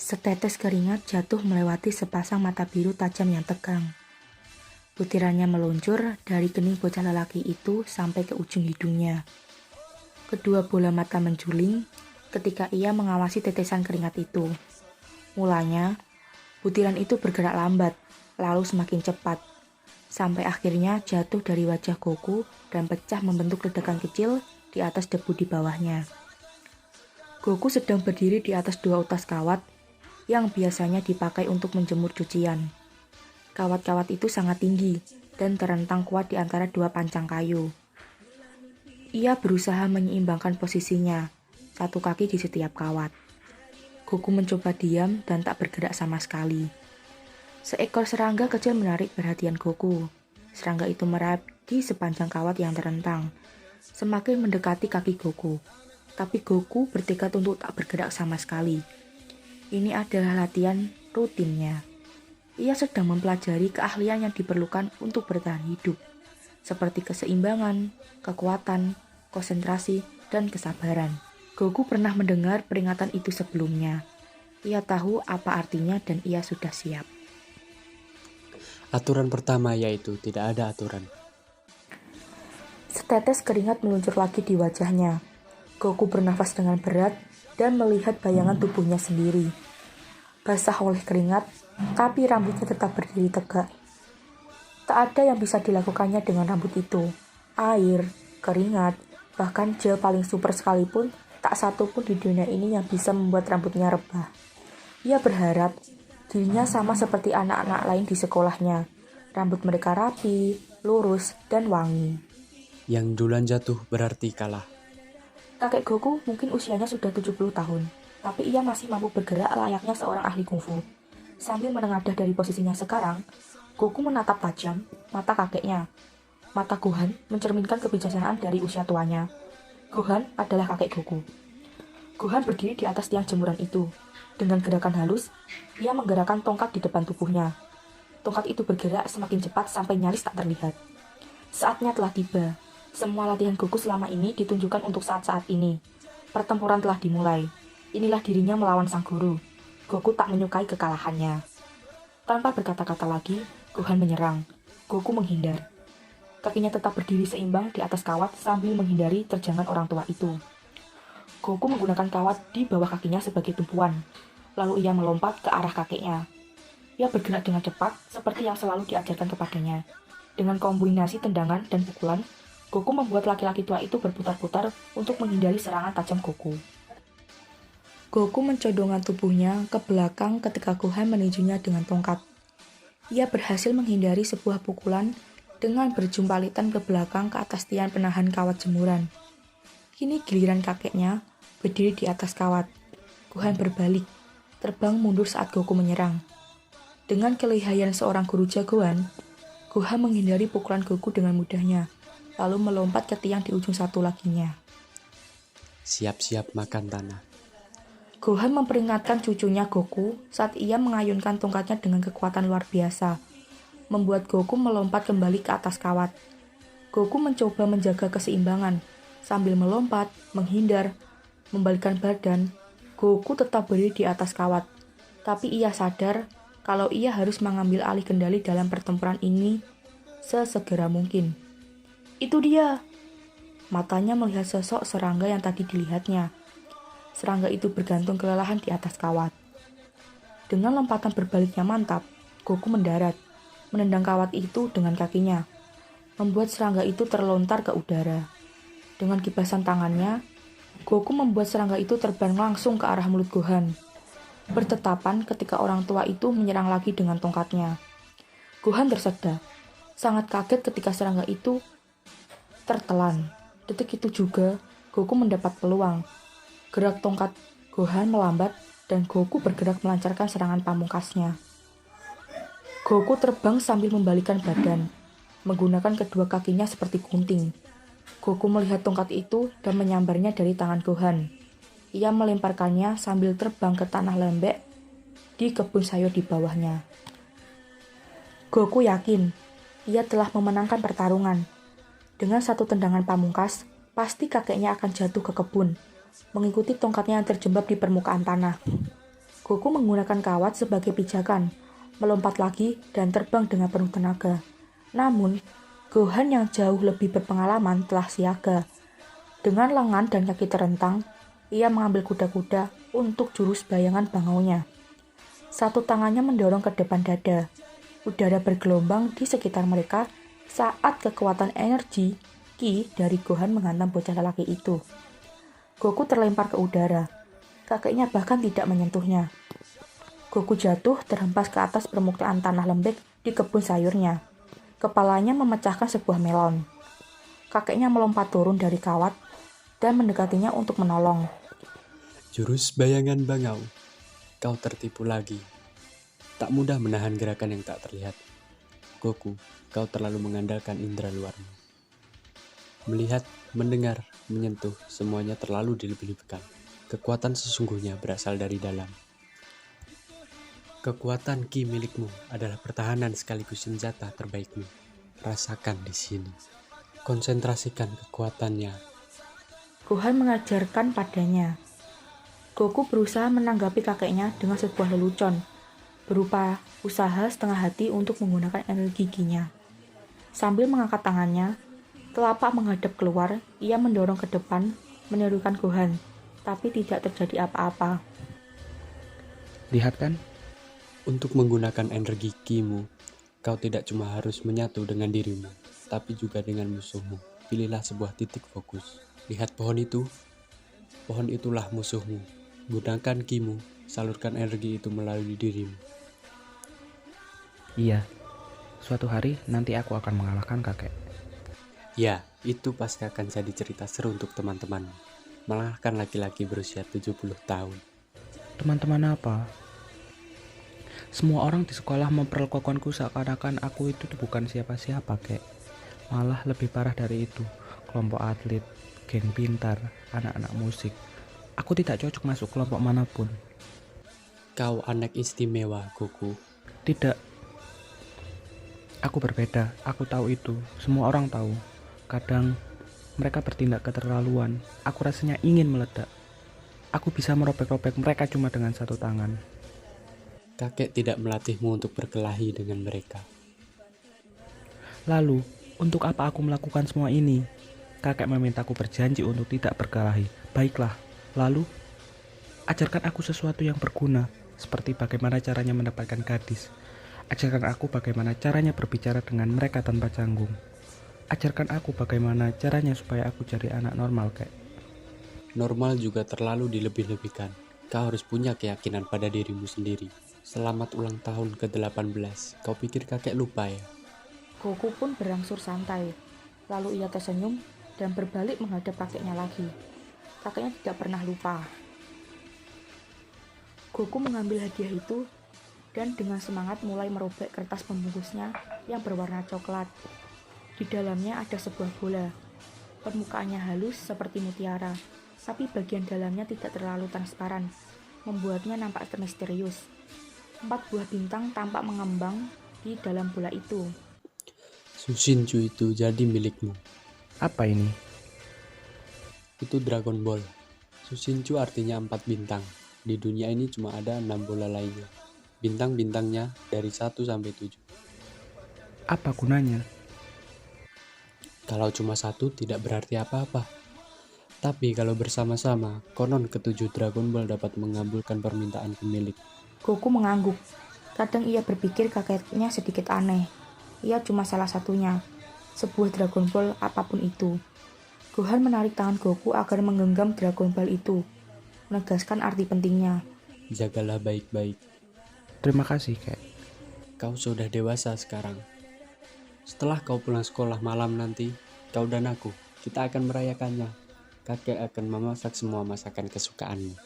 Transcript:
Setetes keringat jatuh melewati sepasang mata biru tajam yang tegang. Butirannya meluncur dari kening bocah lelaki itu sampai ke ujung hidungnya. Kedua bola mata menjuling ketika ia mengawasi tetesan keringat itu. Mulanya, butiran itu bergerak lambat, lalu semakin cepat, sampai akhirnya jatuh dari wajah Goku dan pecah membentuk ledakan kecil di atas debu di bawahnya. Goku sedang berdiri di atas dua utas kawat yang biasanya dipakai untuk menjemur cucian. Kawat-kawat itu sangat tinggi dan terentang kuat di antara dua pancang kayu. Ia berusaha menyeimbangkan posisinya, satu kaki di setiap kawat. Goku mencoba diam dan tak bergerak sama sekali. Seekor serangga kecil menarik perhatian Goku. Serangga itu merayap di sepanjang kawat yang terentang, semakin mendekati kaki Goku. Tapi Goku bertekad untuk tak bergerak sama sekali. Ini adalah latihan rutinnya. Ia sedang mempelajari keahlian yang diperlukan untuk bertahan hidup, seperti keseimbangan, kekuatan, konsentrasi, dan kesabaran. Goku pernah mendengar peringatan itu sebelumnya. Ia tahu apa artinya dan ia sudah siap. Aturan pertama yaitu tidak ada aturan. Setetes keringat meluncur lagi di wajahnya. Goku bernafas dengan berat dan melihat bayangan tubuhnya sendiri. Basah oleh keringat, tapi rambutnya tetap berdiri tegak. Tak ada yang bisa dilakukannya dengan rambut itu. Air, keringat, bahkan gel paling super sekalipun, tak satu pun di dunia ini yang bisa membuat rambutnya rebah. Ia berharap dirinya sama seperti anak-anak lain di sekolahnya. Rambut mereka rapi, lurus, dan wangi. Yang duluan jatuh berarti kalah. Kakek Goku mungkin usianya sudah 70 tahun, tapi ia masih mampu bergerak layaknya seorang ahli kungfu. Sambil menengadah dari posisinya sekarang, Goku menatap tajam mata kakeknya. Mata Gohan mencerminkan kebijaksanaan dari usia tuanya. Gohan adalah kakek Goku. Gohan berdiri di atas tiang jemuran itu. Dengan gerakan halus, ia menggerakkan tongkat di depan tubuhnya. Tongkat itu bergerak semakin cepat sampai nyaris tak terlihat. Saatnya telah tiba. Semua latihan Goku selama ini ditunjukkan untuk saat-saat ini. Pertempuran telah dimulai. Inilah dirinya melawan sang guru. Goku tak menyukai kekalahannya. Tanpa berkata-kata lagi, Gohan menyerang. Goku menghindar. Kakinya tetap berdiri seimbang di atas kawat sambil menghindari terjangan orang tua itu. Goku menggunakan kawat di bawah kakinya sebagai tumpuan. Lalu ia melompat ke arah kakeknya. Ia bergerak dengan cepat seperti yang selalu diajarkan kepadanya. Dengan kombinasi tendangan dan pukulan, Goku membuat laki-laki tua itu berputar-putar untuk menghindari serangan tajam Goku. Goku mencodongkan tubuhnya ke belakang ketika Gohan meninjunya dengan tongkat. Ia berhasil menghindari sebuah pukulan dengan berjumpalitan ke belakang ke atas tiang penahan kawat jemuran. Kini giliran kakeknya berdiri di atas kawat. Gohan berbalik, terbang mundur saat Goku menyerang. Dengan kelihayan seorang guru jagoan, Gohan menghindari pukulan Goku dengan mudahnya, lalu melompat ke tiang di ujung satu lakinya. Siap-siap makan tanah. Gohan memperingatkan cucunya Goku saat ia mengayunkan tongkatnya dengan kekuatan luar biasa, membuat Goku melompat kembali ke atas kawat. Goku mencoba menjaga keseimbangan, sambil melompat, menghindar, membalikkan badan. Goku tetap berdiri di atas kawat, tapi ia sadar kalau ia harus mengambil alih kendali dalam pertempuran ini sesegera mungkin. Itu dia! Matanya melihat sosok serangga yang tadi dilihatnya. Serangga itu bergantung kelelahan di atas kawat. Dengan lompatan berbaliknya mantap, Goku mendarat, menendang kawat itu dengan kakinya, membuat serangga itu terlontar ke udara. Dengan kibasan tangannya, Goku membuat serangga itu terbang langsung ke arah mulut Gohan. Bertetapan ketika orang tua itu menyerang lagi dengan tongkatnya. Gohan tersedak, sangat kaget ketika serangga itu tertelan. Detik itu juga, Goku mendapat peluang. Gerak tongkat Gohan melambat dan Goku bergerak melancarkan serangan pamungkasnya. Goku terbang sambil membalikkan badan, menggunakan kedua kakinya seperti gunting. Goku melihat tongkat itu dan menyambarnya dari tangan Gohan. Ia melemparkannya sambil terbang ke tanah lembek di kebun sayur di bawahnya. Goku yakin ia telah memenangkan pertarungan. Dengan satu tendangan pamungkas, pasti kakeknya akan jatuh ke kebun, mengikuti tongkatnya yang terjebak di permukaan tanah. Goku menggunakan kawat sebagai pijakan, melompat lagi dan terbang dengan penuh tenaga. Namun, Gohan yang jauh lebih berpengalaman telah siaga. Dengan lengan dan kaki terentang, ia mengambil kuda-kuda untuk jurus bayangan bangaunya. Satu tangannya mendorong ke depan dada. Udara bergelombang di sekitar mereka saat kekuatan energi Ki dari Gohan menghantam bocah lelaki itu. Goku terlempar ke udara. Kakeknya bahkan tidak menyentuhnya. Goku jatuh terhempas ke atas permukaan tanah lembek di kebun sayurnya. Kepalanya memecahkan sebuah melon. Kakeknya melompat turun dari kawat dan mendekatinya untuk menolong. Jurus bayangan bangau. Kau tertipu lagi. Tak mudah menahan gerakan yang tak terlihat. Goku, kau terlalu mengandalkan indera luarmu. Melihat, mendengar, menyentuh, semuanya terlalu dilebih-lebihkan. Kekuatan sesungguhnya berasal dari dalam. Kekuatan Ki milikmu adalah pertahanan sekaligus senjata terbaikmu. Rasakan di sini. Konsentrasikan kekuatannya. Gohan mengajarkan padanya. Goku berusaha menanggapi kakeknya dengan sebuah lelucon, berupa usaha setengah hati untuk menggunakan energi Ki-nya. Sambil mengangkat tangannya, telapak menghadap keluar, ia mendorong ke depan, menirukan Gohan, tapi tidak terjadi apa-apa. Lihat kan? Untuk menggunakan energi Ki-mu, kau tidak cuma harus menyatu dengan dirimu, tapi juga dengan musuhmu. Pilihlah sebuah titik fokus. Lihat pohon itu? Pohon itulah musuhmu. Gunakan Ki-mu, salurkan energi itu melalui dirimu. Iya. Suatu hari nanti aku akan mengalahkan kakek. Ya, itu pasti akan jadi cerita seru untuk teman-teman. Mengalahkan laki-laki berusia 70 tahun. Teman-teman apa? Semua orang di sekolah memperlakukanku seakan-akan aku itu bukan siapa-siapa, kek. Malah lebih parah dari itu. Kelompok atlet, geng pintar, anak-anak musik. Aku tidak cocok masuk kelompok manapun. Kau anak istimewa, Goku. Tidak. Aku berbeda, aku tahu itu. Semua orang tahu. Kadang mereka bertindak keterlaluan. Aku rasanya ingin meledak. Aku bisa merobek-robek mereka cuma dengan satu tangan. Kakek tidak melatihmu untuk berkelahi dengan mereka. Lalu, untuk apa aku melakukan semua ini? Kakek memintaku berjanji untuk tidak berkelahi. Baiklah, lalu ajarkan aku sesuatu yang berguna, seperti bagaimana caranya mendapatkan gadis. Ajarkan aku bagaimana caranya berbicara dengan mereka tanpa canggung. Ajarkan aku bagaimana caranya supaya aku jadi anak normal, kek. Normal juga terlalu dilebih-lebihkan. Kau harus punya keyakinan pada dirimu sendiri. Selamat ulang tahun ke-18. Kau pikir kakek lupa ya? Goku pun berangsur santai. Lalu ia tersenyum dan berbalik menghadap kakeknya lagi. Kakeknya tidak pernah lupa. Goku mengambil hadiah itu dan dengan semangat mulai merobek kertas pembungkusnya yang berwarna coklat. Di dalamnya ada sebuah bola. Permukaannya halus seperti mutiara, tapi bagian dalamnya tidak terlalu transparan, membuatnya nampak misterius. 4 buah bintang tampak mengembang di dalam bola itu. Sushinchu itu jadi milikmu. Apa ini? Itu Dragon Ball. Sushinchu artinya 4 bintang. Di dunia ini cuma ada 6 bola lainnya. Bintang-bintangnya dari 1 sampai 7. Apa gunanya? Kalau cuma 1 tidak berarti apa-apa. Tapi kalau bersama-sama, konon ke-7 Dragon Ball dapat mengabulkan permintaan pemilik. Goku mengangguk. Kadang ia berpikir kakeknya sedikit aneh. Ia cuma salah satunya. Sebuah Dragon Ball apapun itu. Gohan menarik tangan Goku agar menggenggam Dragon Ball itu, menegaskan arti pentingnya. Jagalah baik-baik. Terima kasih, kek. Kau sudah dewasa sekarang. Setelah kau pulang sekolah malam nanti, kau dan aku, kita akan merayakannya. Kakek akan memasak semua masakan kesukaanmu.